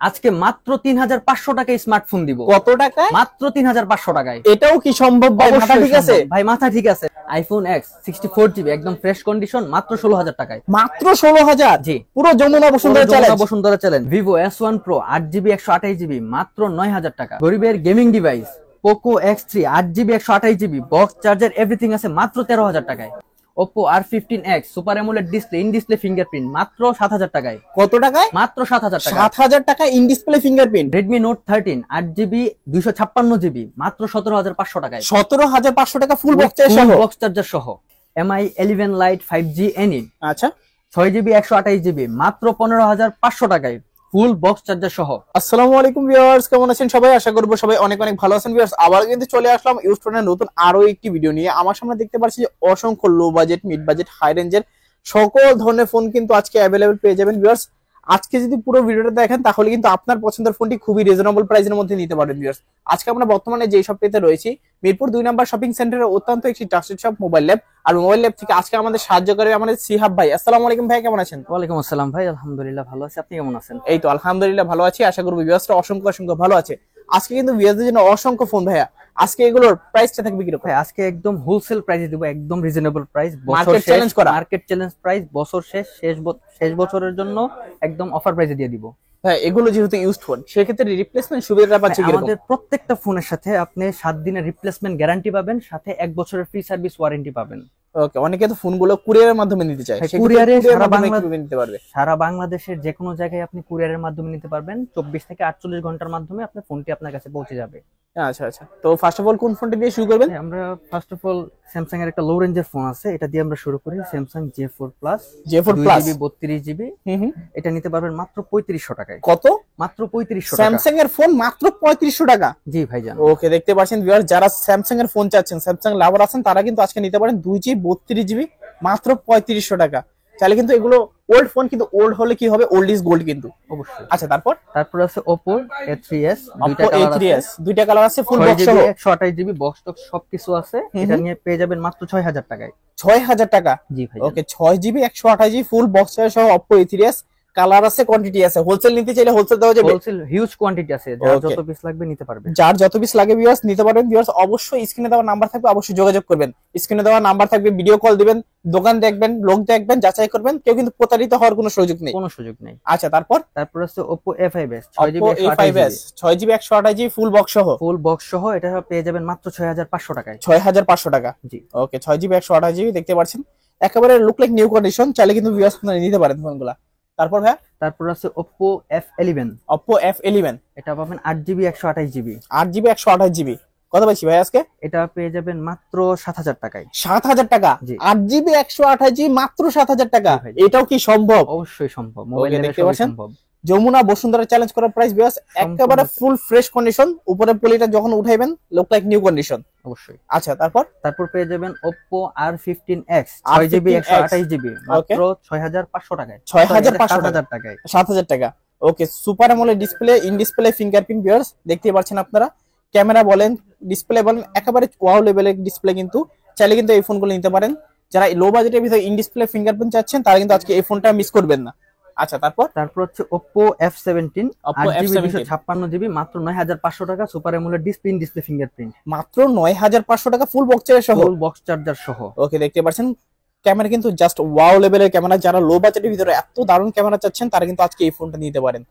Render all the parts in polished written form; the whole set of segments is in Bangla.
আজকে মাত্র ৩৫০০ টাকায় স্মার্টফোন দিব। কত টাকায়? মাত্র ৩৫০০ টাকায়। এটাও কি সম্ভব ভাই? মাথা ঠিক আছে ভাই, মাথা ঠিক আছে। আইফোন এক্স 64GB একদম ফ্রেশ কন্ডিশন মাত্র ১৬,০০০ টাকায়। মাত্র ১৬,০০০? জি, পুরো Jamuna Bashundhara challenge. Vivo S1 Pro 8GB 128GB মাত্র ৯,০০০ টাকা। গরিবের gaming device Poco X3 8GB 128GB box charger everything আছে মাত্র ১৩,০০০ টাকায়। Oppo R15X super AMOLED display in display fingerprint মাত্র ৭,০০০ টাকায়। কত টাকায়? মাত্র ৭,০০০ টাকা। ৭,০০০ টাকা in display fingerprint. Redmi Note 13 8GB 256GB মাত্র ১৭,৫০০ টাকায়। ১৭,৫০০ টাকা ফুল বক্স চার্জার সহ। MI 11 Lite 5G Any আচ্ছা 6GB 128GB মাত্র ১৫,৫০০ টাকায় ফুল বক্স চার্জার সহ। আসসালামু আলাইকুম ভিউয়ার্স, কেমন আছেন সবাই? আশা করব সবাই অনেক অনেক ভালো আছেন ভিউয়ার্স। আবার কিন্তু চলে আসলাম ইউস্টোনের নতুন আরো একটি ভিডিও নিয়ে। আমার সামনে দেখতে পাচ্ছি যে অসংখ্য low budget, mid budget, high রেঞ্জের সকল ধরনের ফোন কিন্তু আজকে অ্যাভেলেবেল পেয়ে যাবেন ভিউয়ার্স। আজকে যদি পুরো ভিডিওটা দেখেন তাহলে কিন্তু আপনার পছন্দের ফোনটি খুবই রিজনেবল প্রাইসের মধ্যে নিতে পারবেন ভিউয়ার্স। আজকে আমরা বর্তমানে যে শপটিতে রয়েছি মিরপুর 2 নম্বর শপিং সেন্টারে অত্যন্ত একটি ট্রাস্টেড শপ মোবাইল ল্যাব। আর মোবাইল ল্যাব থেকে আজকে আমাদের সাহায্য করে আমাদের সিহাব ভাই। আসসালামু আলাইকুম ভাই, কেমন আছেন? ওয়ালাইকুম আসসালাম ভাই, আলহামদুলিল্লাহ ভালো আছি। আপনি কেমন আছেন? এই তো আলহামদুলিল্লাহ ভালো আছি। আশা করব ভিউয়ার্সরা অসংখ্য অসংখ্য ভালো আছে। আজকে কিন্তু ভিউয়ারদের জন্য অসংখ্য ফোন ভাইয়া। আজকে এগুলোর প্রাইসটা থাকবে কি রকম? ভাই আজকে একদম হোলসেল প্রাইসে দিব, একদম রিজনেবল প্রাইস। মার্কেট চ্যালেঞ্জ করা, মার্কেট চ্যালেঞ্জ প্রাইস। বছর শেষ বছরের জন্য একদম অফার প্রাইসে দিয়ে দিব। হ্যাঁ, এগুলো যেহেতু ইউজড ফোন সেক্ষেত্রে রিপ্লেসমেন্ট সুবিধাটা পাচ্ছে কি রকম? আমাদের প্রত্যেকটা ফোনের সাথে আপনি 7 দিনের রিপ্লেসমেন্ট গ্যারান্টি পাবেন, সাথে 1 বছরের ফ্রি সার্ভিস ওয়ারেন্টি পাবেন। ওকে, অনেকে তো ফোনগুলো কুরিয়ারের মাধ্যমে নিতে চায়, কুরিয়ারে নিতে পারবে। সারা বাংলাদেশের যে কোনো জায়গায় আপনি কুরিয়ারের মাধ্যমে নিতে পারবেন। 24 থেকে 48 ঘন্টার মাধ্যমে আপনার ফোনটি আপনার কাছে পৌঁছে যাবে। আচ্ছা আচ্ছা, তো ফার্স্ট অফ অল কোন ফোনটা দিয়ে শুরু করবেন? আমরা ফার্স্ট অফ অল স্যামসাং এর একটা লো রেঞ্জের ফোন আছে, এটা দিয়ে আমরা শুরু করি। স্যামসাং J4 Plus 32GB এটা নিতে পারবেন মাত্র ৩৫০০ টাকায়। কত? মাত্র ৩৫০০ টাকা। স্যামসাং এর ফোন মাত্র ৩৫০০ টাকা? জি ভাইজান। ওকে, দেখতে পাচ্ছেন ভিউয়ার, যারা স্যামসাং এর ফোন চাচ্ছেন, স্যামসাং লাভার আছেন, তারা কিন্তু আজকে নিতে পারেন 2GB 32GB মাত্র 3500 টাকা। তাহলে কিন্তু এগুলো ওল্ড ফোন, কিন্তু ওল্ড হলে কি হবে, ওল্ড ইজ গোল্ড কিন্তু অবশ্যই। আচ্ছা, তারপর আছে Oppo A3s দুইটা কালার আছে, ফুল বক্স সহ 128GB বক্স টক সবকিছু আছে। এটা নিয়ে পেয়ে যাবেন মাত্র ৬০০০ টাকায়। ৬০০০ টাকা? জি ভাই। ওকে, 6GB 128GB ফুল বক্স সহ Oppo A3s কালার আছে, কোয়ান্টিটি আছে। হোলসেল নিতে চাইলে হোলসেল দেওয়া যাবে। হোলসেল হিউজ কোয়ান্টিটি আছে, যার যত পিস লাগবে নিতে পারবেন। যার যত পিস লাগে ভিউয়ার্স নিতে পারবেন। ভিউয়ার্স অবশ্যই স্ক্রিনে দেওয়া নাম্বার থাকবে, অবশ্যই যোগাযোগ করবেন। স্ক্রিনে দেওয়া নাম্বার থাকবে, ভিডিও কল দিবেন, দোকান দেখবেন, লোক দেখবেন, যাচাই করবেন। কেউ কিন্তু প্রতারিত হওয়ার কোনো সুযোগ নেই। আচ্ছা, তারপর আছে Oppo A5s 6GB 128GB full box সহ এটা পেয়ে যাবেন মাত্র ৬৫০০ টাকায়। ৬৫০০ টাকা? জি। ওকে, 6GB 128GB দেখতে পাচ্ছেন, একেবারে লুক লাইক নিউ কন্ডিশন। চাইলে কিন্তু ভিউয়ার্স আপনারা নিতে পারেন ফোনগুলা। তারপর ভাই আছে Oppo F11 এটা পাবেন 8GB 128GB 8GB কত পাইছি ভাই আজকে? এটা পেয়ে যাবেন মাত্র ৭০০০ টাকায়। ৭০০০ টাকা? 8GB 128GB মাত্র ৭০০০ টাকা? এটাও কি সম্ভব? অবশ্যই সম্ভব। মোবাইল দেখতে পাচ্ছেন যমুনা বসুন্ধরা চ্যালেঞ্জ করার প্রাইস ভিউয়ার্স, একেবারে ফুল ফ্রেশ কন্ডিশন। উপরে পলিটা যখন উঠাইবেন লুক লাইক নিউ কন্ডিশন অবশ্যই। আচ্ছা, তারপর পেয়ে যাবেন Oppo R15X 6GB 128GB মাত্র ৬৫০০ টাকায়। ৬৫০০ টাকায় ৭০০০ টাকা। Okay, super AMOLED display, in display fingerprint viewers দেখতে পাচ্ছেন আপনারা। ক্যামেরা বলেন, ডিসপ্লে বলেন, একেবারে ওয়াও লেভেলের ডিসপ্লে কিন্তু। চাইলে কিন্তু এই ফোনগুলো নিতে পারেন। যারা লো বাজেটের ভিতরে ইন ডিসপ্লে ফিঙ্গারপ্রিন্ট চাচ্ছেন তারা কিন্তু আজকে এই ফোনটা মিস করবেন না। আচ্ছা, তারপর হচ্ছে Oppo F17 8GB 256GB মাত্র ৯৫০০ টাকা। Super AMOLED display, in display fingerprint মাত্র ৯৫০০ টাকা ফুল বক্স চার্জার সহ। ওকে, দেখতে পাচ্ছেন ক্যামেরা কিন্তু জাস্ট ওয়াও লেভেলের ক্যামেরা। যারা লো বাজেটের ভিতরে এত দারুণ ক্যামেরা চাচ্ছেন তারা কিন্তু আজকে এই ফোনটা নিতে পারেন।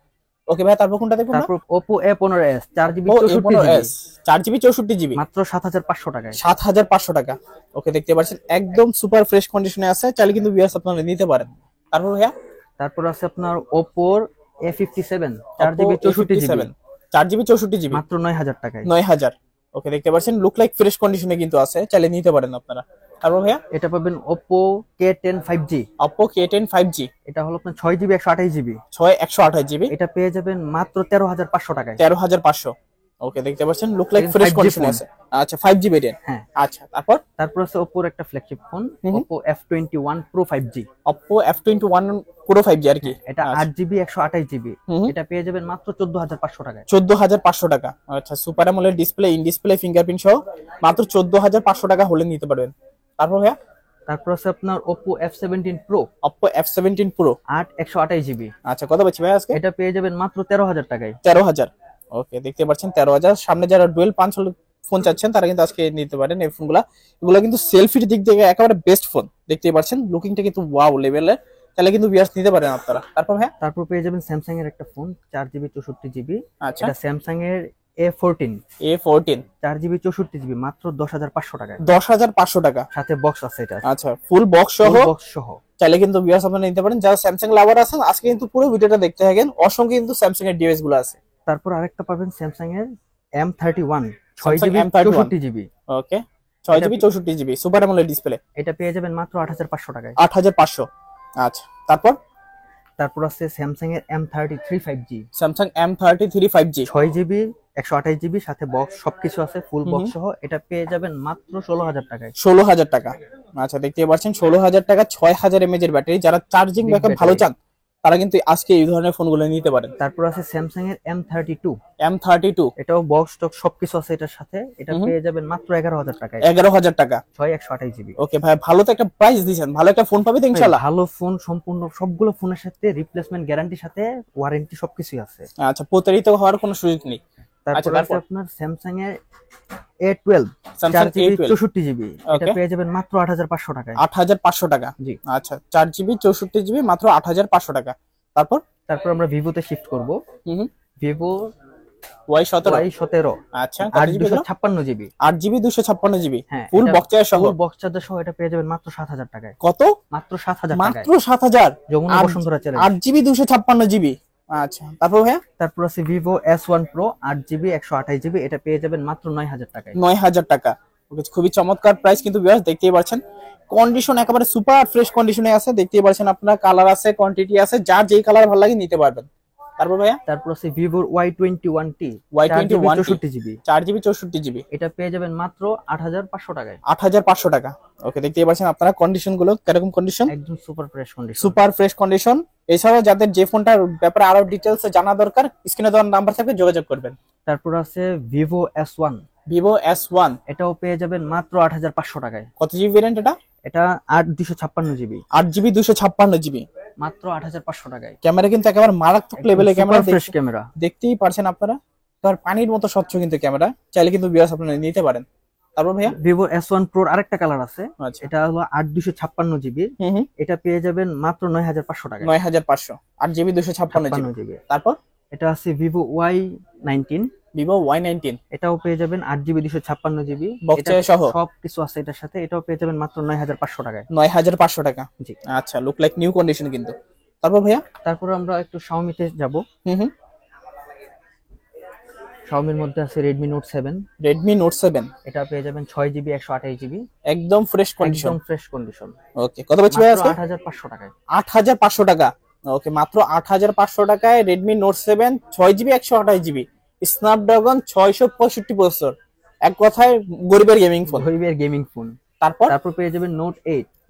ওকে ভাই, তারপর কোনটা দেখুন? Oppo A15s 4GB 64GB মাত্র ৭৫০০ টাকায়। ৭৫০০ টাকা। ওকে, দেখতে পাচ্ছেন একদম সুপার ফ্রেশ কন্ডিশনে আছে। চাইলে কিন্তু ভিউয়ার্স আপনারা নিতে পারেন। তারপর ভাইয়া আছে আপনার Oppo A57 4GB 64GB মাত্র ৯০০০ টাকায়। ৯০০০। ওকে, দেখতে পাচ্ছেন লুক লাইক ফ্রেশ কন্ডিশনে কিন্তু আছে, চাইলে নিতে পারেন আপনারা। তারপর ভাইয়া এটা পাবেন Oppo K10 5G এটা হলো আপনার 6GB 128GB 128GB এটা পেয়ে যাবেন মাত্র ১৩৫০০ টাকায়। ১৩৫০০। ওকে, দেখতে পাচ্ছেন লুক লাইক ফ্রেশ কন্ডিশনে আছে। আচ্ছা, 5G ভেরিয়েন্ট। হ্যাঁ। আচ্ছা, তারপর আছে Oppo এর একটা flagship phone Oppo F21 Pro 5G Oppo F21 Pro 5G আর কি। এটা 8GB 128GB এটা পেয়ে যাবেন মাত্র ১৪৫০০ টাকায়। ১৪৫০০ টাকা। আচ্ছা, super AMOLED display, in display fingerprint সহ মাত্র ১৪৫০০ টাকা হলে নিতে পারবেন। তারপর ভাইয়া তারপর আছে আপনার Oppo F17 Pro, Oppo F17 Pro 128GB। আচ্ছা, কত পাচ্ছি ভাই আজকে? এটা পেয়ে যাবেন মাত্র 13,000 টাকায়। 13,000। ওকে, দেখতে পাচ্ছেন 13,000। সামনে যারা ডুয়েল পাঞ্চ ফোন চাচ্ছেন তারা কিন্তু আজকে নিতে পারেন এই ফোনগুলা। এগুলো কিন্তু সেলফির দিক থেকে একেবারে বেস্ট ফোন, দেখতেই পাচ্ছেন লুকিংটা কিন্তু ওয়াও লেভেলের। তাহলে কিন্তু ভিউয়ার্স নিতে পারেন আপনারা। তারপর হ্যাঁ, তারপর পেয়ে যাবেন স্যামসাং এর একটা ফোন 4GB 64GB। আচ্ছা, এটা স্যামসাং এর A14, A14 4GB 64GB, মাত্র 10,500 টাকায়। 10,500 টাকা। সাথে বক্স আছে এটা, আচ্ছা, ফুল বক্স সহ বক্স সহ। চাইলে কিন্তু ভিউয়ার্স আপনারা নিতে পারেন। যারা স্যামসাং লাভার আছেন আজকে কিন্তু পুরো ভিডিওটা দেখতে থাকেন, অসংখ্য কিন্তু স্যামসাং এর ডিভাইস গুলো আছে। তারপর আরেকটা পাবেন স্যামসাং এর M31, Samsung 6GB M31 64GB। ওকে, 6GB 64GB super AMOLED display. এটা পেয়ে যাবেন মাত্র 8,500 টাকায়। 8,500। আচ্ছা, তারপর আছে স্যামসাং এর M33 5G, Samsung M33 5G 6GB 128GB, সাথে বক্স সবকিছু আছে, ফুল বক্স সহ। এটা পেয়ে যাবেন মাত্র 16,000 টাকায়। 16,000 টাকা। আচ্ছা, দেখতে পাচ্ছেন 16,000 টাকা, 6,000 mAh এর ব্যাটারি। যারা চার্জিং Big ব্যাকআপ ভালো battery। চান তারা কিন্তু আজকে এই ধরনের ফোনগুলো নিতে পারেন। তারপর আছে স্যামসাং এর M32, M32 এটাও বক্স টক সবকিছু আছে এটার সাথে। এটা পেয়ে যাবেন মাত্র 11,000 টাকায়। 11,000 টাকা। 128GB। ওকে ভাই, ভালো তো একটা প্রাইস দিয়েছেন, ভালো একটা ফোন পাবে তো ইনশাআল্লাহ। ভালো ফোন, সম্পূর্ণ সবগুলো ফোনের সাথে রিপ্লেসমেন্ট গ্যারান্টির সাথে ওয়ারেন্টি সবকিছুই আছে। আচ্ছা, প্রতারিত হওয়ার কোনো সুযোগ নেই। তারপর আছে আপনার স্যামসাং এর A12, Samsung 4GB A12 64GB। এটা পেয়ে যাবেন মাত্র 8,500 টাকায়। 8,500 টাকা। জি। আচ্ছা, 4GB 64GB মাত্র 8,500 টাকা। তারপর আমরা ভিভোতে শিফট করব। ভিভো Y17, আচ্ছা, 8GB 8GB 256GB হ্যাঁ, ফুল বক্স সহ। ফুল বক্স চার্জার সহ এটা পেয়ে যাবেন মাত্র 7,000 টাকায়। কত? মাত্র 7,000 টাকায়। মাত্র 7,000। Jamuna Bashundhara challenge. 8GB 256GB। আচ্ছা, তারপর ভাইয়া? তারপর আছে Vivo S1 Pro 8GB 128GB। এটা পেয়ে যাবেন মাত্র 9,000 টাকায়। 9,000 টাকা। ওকে, খুবই চমৎকার প্রাইস কিন্তু ভিউয়ার্স, দেখতেই পাচ্ছেন কন্ডিশন একেবারে সুপার ফ্রেশ কন্ডিশনে আছে। দেখতেই পাচ্ছেন আপনারা, কালার আছে, কোয়ান্টিটি আছে, যার যেই কালার ভালো লাগে নিতে পারবেন। তারপর ভাইয়া? তারপর আছে ভিভোর Y21T, 4GB 64GB। এটা পেয়ে যাবেন মাত্র 8,500 টাকায়। 8,500 টাকা। ওকে, দেখতেই পাচ্ছেন আপনারা কন্ডিশন গুলো কিরকম কন্ডিশন, একদম super fresh condition. Super fresh condition. এছাড়াও যাদের যে ফোনটার ব্যাপারে আরো ডিটেইলস জানা দরকার, স্ক্রিনে দেওয়া নাম্বার থাকবে, যোগাযোগ করবেন। তারপর আছে ভিভো S1, এটাও পেয়ে যাবেন মাত্র 8,500 টাকায়। কত জিবি ভেরিয়েন্ট এটা? এটা 8/256GB। 8GB 256GB মাত্র 8,500 টাকায়। ক্যামেরা কিন্তু একেবারে মারাত্মক লেভেলের ক্যামেরা, ফ্রেশ ক্যামেরা, দেখতেই পারছেন আপনারা। তার পানির মতো স্বচ্ছ কিন্তু ক্যামেরা, চাইলে কিন্তু ভিউয়ার্স আপনারা নিতে পারেন। তারপর ভাইয়া? ভিভো S1 Pro আরেকটা কালার আছে। আচ্ছা, এটা হলো 8/256GB। এটা পেয়ে যাবেন মাত্র 9,500 টাকায়। 9,500, 8GB 256GB। তারপর এটা আছে ভিভো Y19, এটাও পেয়ে যাবেন 8GB 256GB, বক্স সহ সবকিছু আছে এটার সাথে। এটাও পেয়ে যাবেন মাত্র 9,500 টাকায়। 9,500 টাকা। জি। আচ্ছা, লুক লাইক নিউ কন্ডিশন কিন্তু। তারপর ভাইয়া? তারপর আমরা একটু শাওমিতে যাব। শাওমির মধ্যে আছে Redmi Note 7, এটা পেয়ে যাবেন 6GB 128GB, একদম ফ্রেশ কন্ডিশন। ওকে, কত পাচ্ছি ভাই আজকে? 8,500 টাকায়। 8,500 টাকা। ওকে, মাত্র 8,500 টাকায় Redmi Note 7 6GB 128GB Snapdragon 665 processor. এক কথায় গরিবের গেমিং ফোন। তারপর পেয়ে যাবেন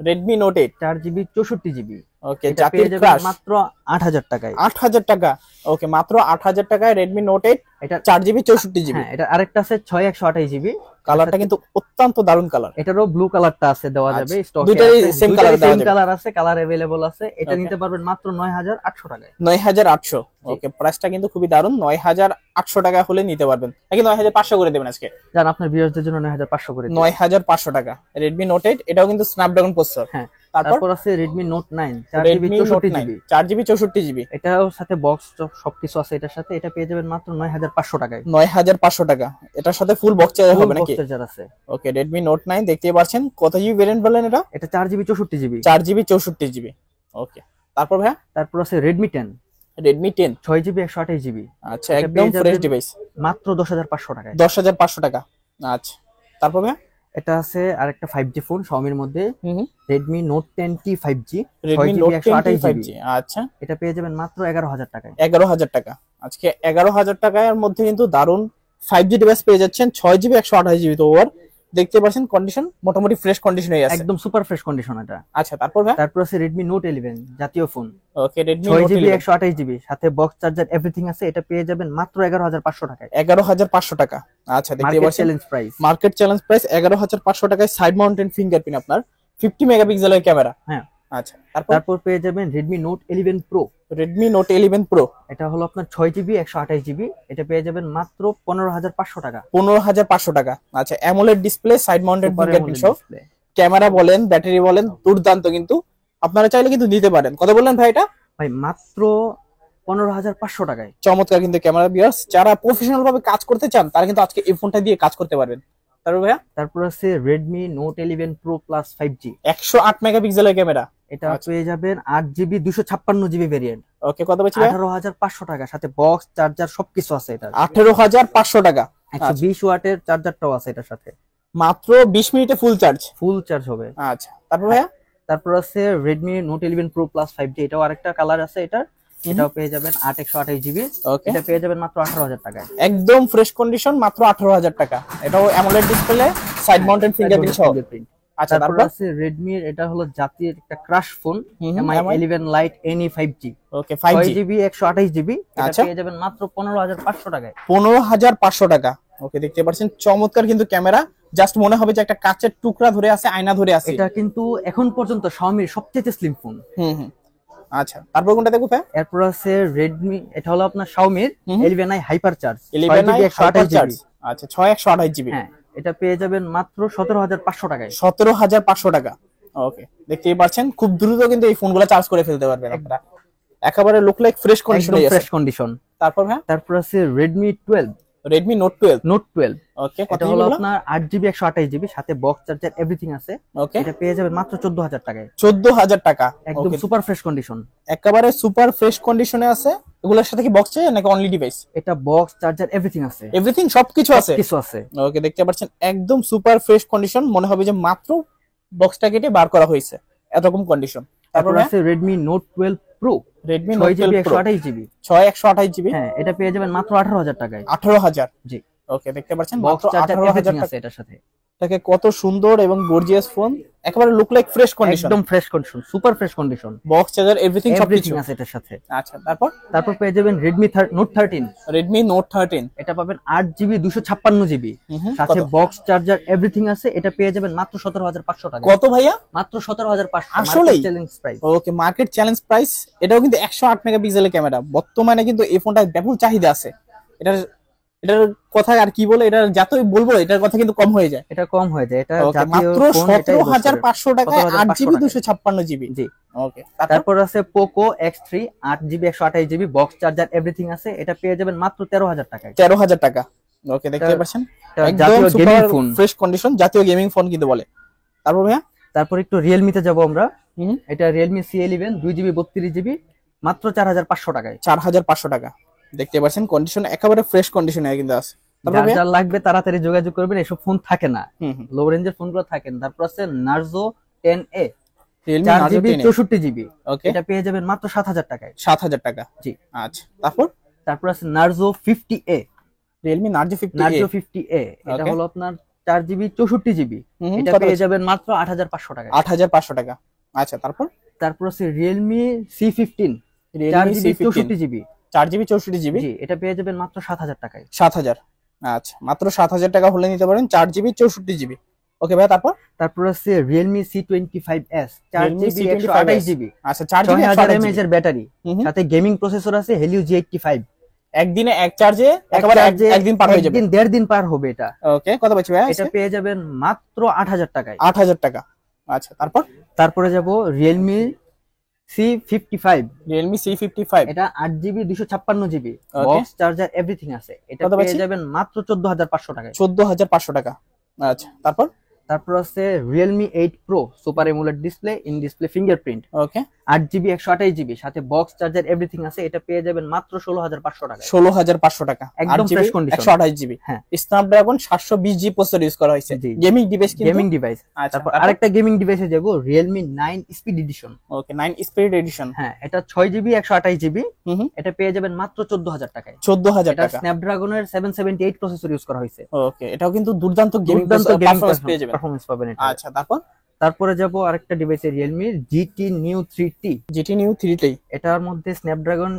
Redmi Note 8 4GB 64GB। ওকে, জাতির ক্রাশ, মাত্র 8,000 টাকায়। 8,000 টাকা। ওকে, মাত্র 8,000 টাকায় Redmi Note 8, এটা 4GB 64GB। হ্যাঁ, এটা আরেকটা আছে 6/128GB। কালারটা কিন্তু অত্যন্ত দারুণ কালার। এটারও ব্লু কালারটা আছে, দেওয়া যাবে স্টকে। দুইটাই সেম কালার দেওয়া যাবে। কালার আছে, কালার अवेलेबल আছে। এটা নিতে পারবেন মাত্র 9,800 টাকায়। 9,800। ওকে, প্রাইসটা কিন্তু খুবই দারুণ। 9,800 টাকা হলে নিতে পারবেন। নাকি 9,500 করে দেবেন আজকে? জান, আপনার ভিউয়ারদের জন্য 9,500 করে দিন। 9,500 টাকা Redmi Note 8, এটাও কিন্তু স্ন্যাপড্রাগন প্রসেসর। হ্যাঁ, তারপর আছে Redmi Note 9, 4GB 64GB। এটাও সাথে বক্স সবকিছু আছে এটার সাথে। এটা পেয়ে যাবেন মাত্র 9,500 টাকায়। 9,500 টাকা। এটার সাথে ফুল বক্স চার্জার হবে নাকি? চার্জার আছে। ওকে, Redmi Note 9 দেখতেই পাচ্ছেন। কত জিবি ভেরিয়েন্ট বললেন এটা? এটা 4GB 64GB। 4GB 64GB। ওকে, তারপর ভাই? তারপর আছে Redmi 10, 6GB 128GB। আচ্ছা, একদম ফ্রেশ ডিভাইস, মাত্র 10,500 টাকায়। 10,500 টাকা। আচ্ছা, তারপর ভাই? এটা আছে আরেকটা 5G ফোন Xiaomi মধ্যে, Redmi Note 10T 5G, Redmi Note 10T 5G। আচ্ছা, এটা পেয়ে যাবেন মাত্র 11,000 টাকায়। 11,000 টাকা। আজকে 11,000 টাকার মধ্যে কিন্তু দারুন 5G ডিভাইস পেয়ে যাচ্ছেন। 6GB 128GB তো ওর দেখতে পাচ্ছেন কন্ডিশন মোটামুটি ফ্রেশ কন্ডিশনে আছে, একদম সুপার ফ্রেশ কন্ডিশন এটা। আচ্ছা, তারপর ভাই? তারপর আছে Redmi Note 11 জাতীয় ফোন। ওকে, Redmi Note 6GB 128GB সাথে বক্স চার্জার এভরিথিং আছে। এটা পেয়ে যাবেন মাত্র 11,500 টাকায়। 11,500 টাকা। আচ্ছা, দেখতে পাচ্ছেন challenge price, market challenge price 11,500 টাকায়। সাইড মাউন্টেন ফিঙ্গারপ্রিন্ট আপনার 50 মেগাপিক্সেলের ক্যামেরা। হ্যাঁ, আচ্ছা তারপর তারপর পেয়ে যাবেন Redmi Note 11 Pro। Redmi Note 11 Pro এটা হলো আপনার 6GB 128GB, এটা পেয়ে যাবেন মাত্র 15,500 টাকা। 15,500 টাকা। আচ্ছা AMOLED display, side mounted Super fingerprint AMOLED সহ, display। ক্যামেরা বলেন ব্যাটারি বলেন দুর্দান্ত, কিন্তু আপনারা চাইলে কিন্তু নিতে পারেন। কত বললেন ভাই এটা? ভাই মাত্র 15,500 টাকায়। চমৎকার কিন্তু ক্যামেরা ভিউয়ার্স, যারা প্রফেশনাল ভাবে কাজ করতে চান তারা কিন্তু আজকে এই ফোনটা দিয়ে কাজ করতে পারবেন। তারপর ভাইয়া তারপর আছে Redmi Note 11 Pro Plus 5G। 108 মেগাপিক্সেলের ক্যামেরা। এটা পেয়ে যাবেন 8GB 256GB ভেরিয়েন্ট, ওকে কত বলছি ভাইয়া? 18,500 টাকা, সাথে বক্স চার্জার সবকিছু আছে। এটা 18,500 টাকা। 120 ওয়াটের চার্জারটাও আছে এটার সাথে। মাত্র 20 মিনিটে ফুল চার্জ। ফুল চার্জ হবে। আচ্ছা তারপর ভাইয়া? তারপর আছে Redmi Note 11 Pro Plus 5G, এটাও আরেকটা কালার আছে এটার। এটাও পেয়ে যাবেন 8/128GB, ওকে এটা পেয়ে যাবেন মাত্র 18,000 টাকায়। একদম ফ্রেশ কন্ডিশন, মাত্র 18,000 টাকা। এটাও AMOLED display, side mounted fingerprint সহ। Fingerprint। আচ্ছা তারপর তারপর? আছে Redmi এর, এটা হলো জাতীয় একটা ক্রাশ ফোন, হুম, MI MI 11 Lite NE 5G। ওকে 5G 6GB 128GB, এটা আচ্ছা। পেয়ে যাবেন মাত্র 15,500 টাকায়। 15,500 টাকা। ওকে দেখতে পাচ্ছেন চমৎকার কিন্তু ক্যামেরা, জাস্ট মনে হবে যে একটা কাচের টুকরা ধরে আছে, আয়না ধরে আছে। এটা কিন্তু এখন পর্যন্ত Xiaomi এর সবচেয়ে স্লিম ফোন। হুম। আচ্ছা তারপর কোনটা দেখো ভাই? এরপর আছে Redmi, এটা হলো আপনার Xiaomi এর 11i Hypercharge 11i 6GB 128GB। আচ্ছা 6/128GB। হ্যাঁ, এটা পেয়ে যাবেন মাত্র 17,500 টাকায়। 17,500 টাকা। ওকে দেখতেই পাচ্ছেন খুব দ্রুত কিন্তু এই ফোনগুলো চার্জ করে ফেলতে পারবেন আপনারা, একেবারে লুক লাইক ফ্রেশ কন্ডিশনে একদম আছে। Fresh condition. তারপর ভাই? তারপর আছে Redmi 12 Redmi Note 12। Note 12। ওকে কত এটা হলো হলো? আপনার 8GB 128GB, সাথে বক্স চার্জার এভরিথিং আছে। ওকে এটা পেয়ে যাবেন মাত্র 14,000 টাকায়। 14,000 টাকা। একদম Okay, সুপার ফ্রেশ কন্ডিশন। একেবারে সুপার ফ্রেশ কন্ডিশনে আছে। এগুলোর সাথে কি বক্স চাই নাকি অনলি ডিভাইস? এটা বক্স চার্জার এভরিথিং আছে, এভরিথিং সবকিছু আছে। কিছু আছে। ওকে দেখতে পাচ্ছেন একদম সুপার ফ্রেশ কন্ডিশন, মনে হবে যে মাত্র বক্সটা কেটে বার করা হয়েছে, এরকম কন্ডিশন। তারপর তারপর আছে Redmi Note 12 Pro Redmi Note 6GB 12 Pro 128GB। 6/128GB। হ্যাঁ, এটা পেয়ে যাবেন মাত্র 18,000 টাকায়। 18,000। জি, ওকে দেখতে পাচ্ছেন বক্স মাত্র চার্জার 18,000 এভরিথিং টাকা। আছে এটার সাথে। এটাকে কত সুন্দর এবং গর্জিয়াস ফোন, একেবারে লুক লাইক ফ্রেশ কন্ডিশন। একদম fresh condition, super fresh condition. Box charger everything সবকিছু এভরিথিং আছে এটার সাথে। আচ্ছা তারপর? তারপর পেয়ে যাবেন Redmi Note 13। Redmi Note 13। এটা পাবেন 8GB 256GB, হুম, সাথে কত? বক্স চার্জার এভরিথিং আছে। এটা পেয়ে যাবেন মাত্র 17,500 টাকা। কত ভাইয়া? মাত্র 17,500। আসলেই? Challenge price. ওকে মার্কেট চ্যালেঞ্জ প্রাইস। এটাও কিন্তু 108 মেগাপিক্সেলের ক্যামেরা, বর্তমানে কিন্তু এই ফোনটার ব্যাপক চাহিদা আছে। এটার এটার কথা আর কি বলে, এটার যতই বলবো এটার কথা কিন্তু কম হয়ে যায়। এটা কম হয়ে যায়, এটা ওকে জাতীয় মাত্র ফোন, এটাই বছরের। 17,500 টাকায় 17,500 8GB টাকায়। 256GB। জি। ওকে তারপর আছে Poco X3 8GB 128GB, box charger everything আছে। এটা পেয়ে যাবেন মাত্র 13,000 টাকায়। 13,000 টাকা। ওকে দেখতে পাচ্ছেন এটা একদম জাতীয় super gaming phone. Fresh condition, জাতীয় গেমিং ফোন কিন্তু বলে। তারপর ভাইয়া? তারপর একটু Realme তে যাব আমরা। হুম, এটা Realme C11 2GB 32GB, মাত্র 4,500 টাকায়। 4,500 টাকা। দেখতে পাচ্ছেন কন্ডিশন একেবারে ফ্রেশ কন্ডিশনে কিন্তু আছে। তারপর যার ভাইয়া? যার লাগবে তাড়াতাড়ি যোগাযোগ করবেন, এসব ফোন থাকে না, হুম, লো রেঞ্জের ফোনগুলো থাকে না। তারপর আছে Narzo 10A Realme Narzo 4GB 10A। 64GB, ওকে এটা পেয়ে যাবেন মাত্র 7,000 টাকায়। 7,000 টাকা। জি। আচ্ছা তারপর? তারপর আছে Narzo 50A Realme Narzo 50A। Narzo 50A, এটা Okay. হলো আপনার 4GB 64GB, হুম, এটা কত পেয়ে আছে? যাবেন মাত্র 8,500 টাকায়। 8,500 টাকা। আচ্ছা তারপর? তারপর আছে Realme C15 Realme 4GB C15 64GB, 4GB 64GB। জি, এটা পেয়ে যাবেন মাত্র 7,000 টাকায়। 7,000। আচ্ছা মাত্র 7,000 টাকা হলে নিতে পারেন 4GB 64GB। ওকে ভাই তারপর? তারপর আছে Realme C25s Realme 4GB C25s। 128GB, আচ্ছা 4GB 6000 128GB। mAh এর ব্যাটারি, হুম, হুম। সাথে গেমিং প্রসেসর আছে Helio G85। একদিনে এক চার্জে একেবারে একদিন পার হয়ে যাবে। একদিন 1.5 দিন পার হবে এটা। ওকে কত পাচ্ছি ভাই? এটা পেয়ে যাবেন মাত্র 8,000 টাকায়। 8,000 টাকা। আচ্ছা তারপর? তারপরে যাব Realme C55, Realme C55। এটা 8GB 256GB, Okay. Box charger everything আছে। এটা কত পেয়ে পাচ্ছি? যাবেন মাত্র 14,500 টাকায়। 14,500 টাকা। আচ্ছা তারপর? তারপর আছে Realme 8 Pro super AMOLED display, in display fingerprint, okay 8GB 128GB, সাথে বক্স চার্জার এভরিথিং আছে। এটা পেয়ে যাবেন মাত্র 16,500 টাকায়। 16,500 টাকা। একদম 8GB fresh condition। 128GB। হ্যাঁ, স্ন্যাপড্রাগন 720G প্রসেসর ইউজ করা হয়েছে। জি। গেমিং ডিভাইস কিন্তু। Gaming device. আচ্ছা তারপর আরেকটা গেমিং ডিভাইসে যাব, Realme 9 Speed Edition। ওকে 9 Spirit Edition। হ্যাঁ, এটা 6GB 128GB, হুম হুম। এটা পেয়ে যাবেন মাত্র 14,000 টাকায়। 14,000 এটা টাকা। স্ন্যাপড্রাগনের 778 প্রসেসর ইউজ করা হয়েছে। ওকে এটাও কিন্তু দুর্দান্ত গেমিং দুর্দান্ত গেমিং পারফরম্যান্স পেয়ে যাবেন। পারফরম্যান্স পাবেন এটা। আচ্ছা তারপর? তারপরে যাব আরেকটা ডিভাইসে, Realme GT Neo 3T। GT Neo 3T। এটার মধ্যে স্ন্যাপড্রাগন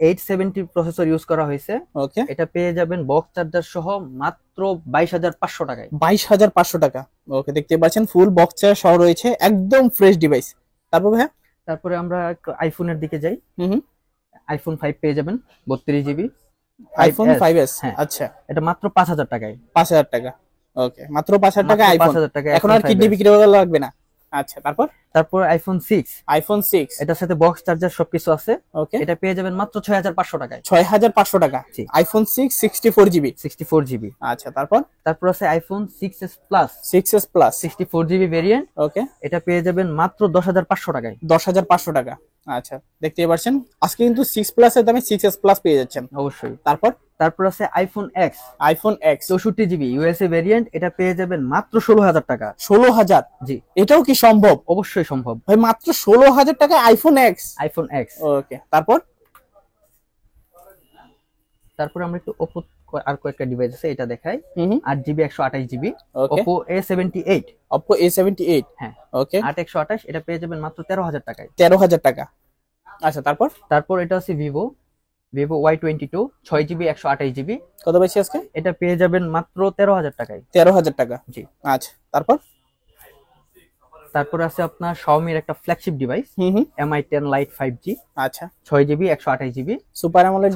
870 প্রসেসর ইউজ করা হয়েছে। ওকে এটা পেয়ে যাবেন বক্স চার্জার সহ মাত্র 22,500 টাকায়। 22,500 টাকা। ওকে, দেখতে পাচ্ছেন ফুল বক্স চার্জার সহ রয়েছে, একদম ফ্রেশ ডিভাইস। তারপর ভাইয়া তারপরে আমরা একটু আইফোনের দিকে যাই। হুম, আইফোন 5 পেয়ে যাবেন 32 জিবি। IPhone 5s। হ্যাঁ, আচ্ছা, এটা মাত্র 5,000 টাকায়। 5,000 টাকা। ওকে, মাত্র 5,000 টাকা মাত্র আইফোন। 5,000 টাকায় এখন iPhone আর কিডনি 5s। বিক্রি করা লাগবে না। আচ্ছা, তারপর আইফোন 6, আইফোন 6। এটার সাথে বক্স চার্জার সবকিছু আছে। ওকে, এটা পেয়ে যাবেন মাত্র 6,500 টাকায়। 6,500 টাকা। জি। IPhone 6 64 GB. 64 জিবি। আচ্ছা, তারপর আছে iPhone 6s plus 6s plus. 64 GB variant. Okay, এটা পেয়ে যাবেন মাত্র 10,500 টাকায়। 10,500 টাকা। আচ্ছা, দেখতেই পাচ্ছেন আজকে কিন্তু 6 প্লাস এর দামে 6s প্লাস পেয়ে যাচ্ছেন। অবশ্যই। তারপর আছে iPhone X, iPhone x 64 GB USA variant. এটা পেয়ে যাবেন মাত্র 16,000 টাকা। 16,000? জি, এটাও কি সম্ভব অবশ্যই সম্ভব ভাই? মাত্র 16,000 টাকায় iPhone X. IPhone X. Okay, তারপর আমরা একটু ওপো আর কয়েকটা ডিভাইস আছে, এটা দেখাই। হুম, 8 জিবি 128 জিবি ওকে, ওপো A78। Oppo A78। হ্যাঁ, ওকে, 8 128। এটা পেয়ে যাবেন মাত্র 13,000 টাকায়। 13,000 টাকা। আচ্ছা, তারপর এটা আছে ভিভো Y22 6 জিবি 128 জিবি। কত বেশি আজকে? এটা পেয়ে যাবেন মাত্র 13,000 টাকায়। 13,000 টাকা। জি। আচ্ছা, তারপর আছে আপনার Xiaomi-র একটা ফ্ল্যাগশিপ ডিভাইস হুম, Mi10 Lite 5G। আচ্ছা, 6 GB 128 GB super AMOLED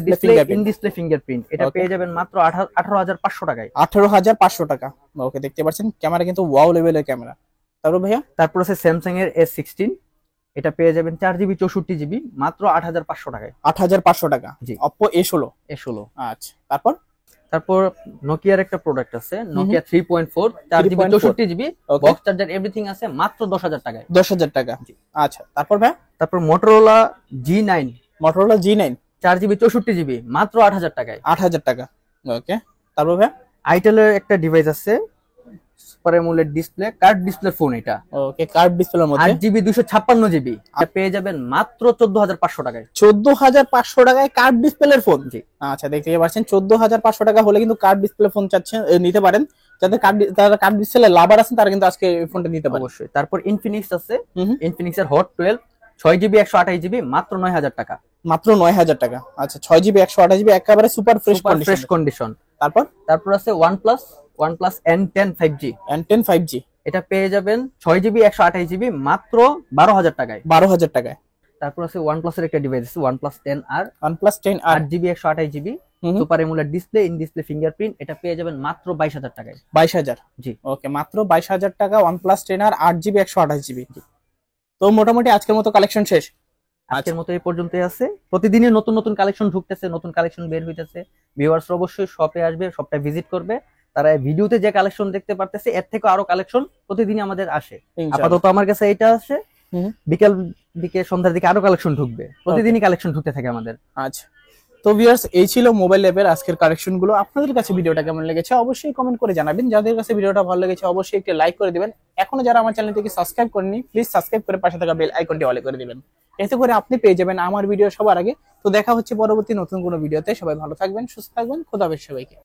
display in display fingerprint. এটা Okay. পেয়ে যাবেন মাত্র 18,500 টাকায়। 18,500 টাকা। ওকে, দেখতে পাচ্ছেন ক্যামেরা কিন্তু ওয়াও লেভেলের ক্যামেরা। তারপর ভাইয়া তারপর আছে Samsung এর S16। এটা পেয়ে যাবেন 4 জিবি 64 জিবি মাত্র 8,500 টাকায়। 8,500 টাকা। জি। Oppo A16। আচ্ছা, তারপর নোকিয়ার একটা প্রোডাক্ট আছে Nokia 3.4 4 GB 64 GB Okay. Box charger everything আছে মাত্র 10,000 টাকায়। 10,000 টাকা। আচ্ছা, তারপর ভাইয়া তারপর Motorola G9 Motorola G9 4 GB 64 GB মাত্র 8,000 টাকায়। 8,000 টাকা। ওকে, তারপর ভাইয়া আইটেলের একটা ডিভাইস আছে super AMOLED display curve display phone. এটা ওকে, কার্ভ ডিসপ্লের মধ্যে 8 জিবি 256 জিবি। এটা পেয়ে যাবেন মাত্র 14,500 টাকায়। 14,500 টাকায় কার্ভ ডিসপ্লের ফোন। জি। আচ্ছা, দেখতে পাচ্ছেন 14,500 টাকা হলে কিন্তু কার্ভ ডিসপ্লে ফোন চাচ্ছেন নিতে পারেন। যাদের কার্ভ ডিসপ্লে লাভার আছেন তারা কিন্তু আজকে এই ফোনটা নিতে পারেন। অবশ্যই। তারপর ইনফিনিক্স আছে হুম, ইনফিনিক্স এর হট 12 6 জিবি 128 জিবি মাত্র 9,000 টাকা। মাত্র 9,000 টাকা। আচ্ছা, 6 জিবি 128 জিবি একেবারে সুপার ফ্রেশ ফ্রেশ কন্ডিশন। তারপর আছে OnePlus N10 5G। N10 5G এটা পেয়ে যাবেন 6 জিবি 128 জিবি মাত্র 12,000 টাকায়। 12,000 টাকায়। তারপর আছে OnePlus এর একটা ডিভাইস আছে OnePlus 10R OnePlus 10R 8 GB 128 GB hmm, super AMOLED display in display fingerprint. এটা পেয়ে যাবেন মাত্র 22,000 টাকায়। 22,000। জি। ওকে, মাত্র 22,000 টাকা OnePlus 10R 8 জিবি 128 জিবি। তো মোটামুটি আজকের মতো কালেকশন শেষ। আজকের মতো এই পর্যন্তই আছে। প্রতিদিনই নতুন নতুন কালেকশন ঢুকতেছে, নতুন কালেকশন বের হইতেছে। ভিউয়ার্স অবশ্যই শপে আসবে, শপটা ভিজিট করবে। তারা ভিডিওতে যে কালেকশন দেখতে পারতেছে এর থেকে আরো কালেকশন প্রতিদিনই আমাদের আসে। ইনশাআল্লাহ। আপাতত আমার কাছে এটা আছে, হুম। বিকেল দিকে সন্ধ্যার দিকে আরো কালেকশন ঢুকবে। প্রতিদিনই কালেকশন ঢুকতে থাকে আমাদের। আচ্ছা, তো ভিউয়ার্স এই ছিল মোবাইল অ্যাপের আজকের কালেকশন গুলো। আপনাদের কাছে ভিডিওটা কেমন লেগেছে অবশ্যই কমেন্ট করে জানাবেন। যাদের কাছে ভিডিওটা ভালো লেগেছে অবশ্যই একটি লাইক করে দিবেন। এখনো যারা আমার চ্যানেলটিকে সাবস্ক্রাইব করেননি প্লিজ সাবস্ক্রাইব করে পাশে থাকা বেল আইকনটি অল করে দিবেন। এতে করে আপনি পেয়ে যাবেন আমার ভিডিও সবার আগে। তো দেখা হচ্ছে পরবর্তী নতুন কোনো ভিডিওতে। সবাই ভালো থাকবেন, সুস্থ থাকবেন। খোদা হাফেজ সবাইকে।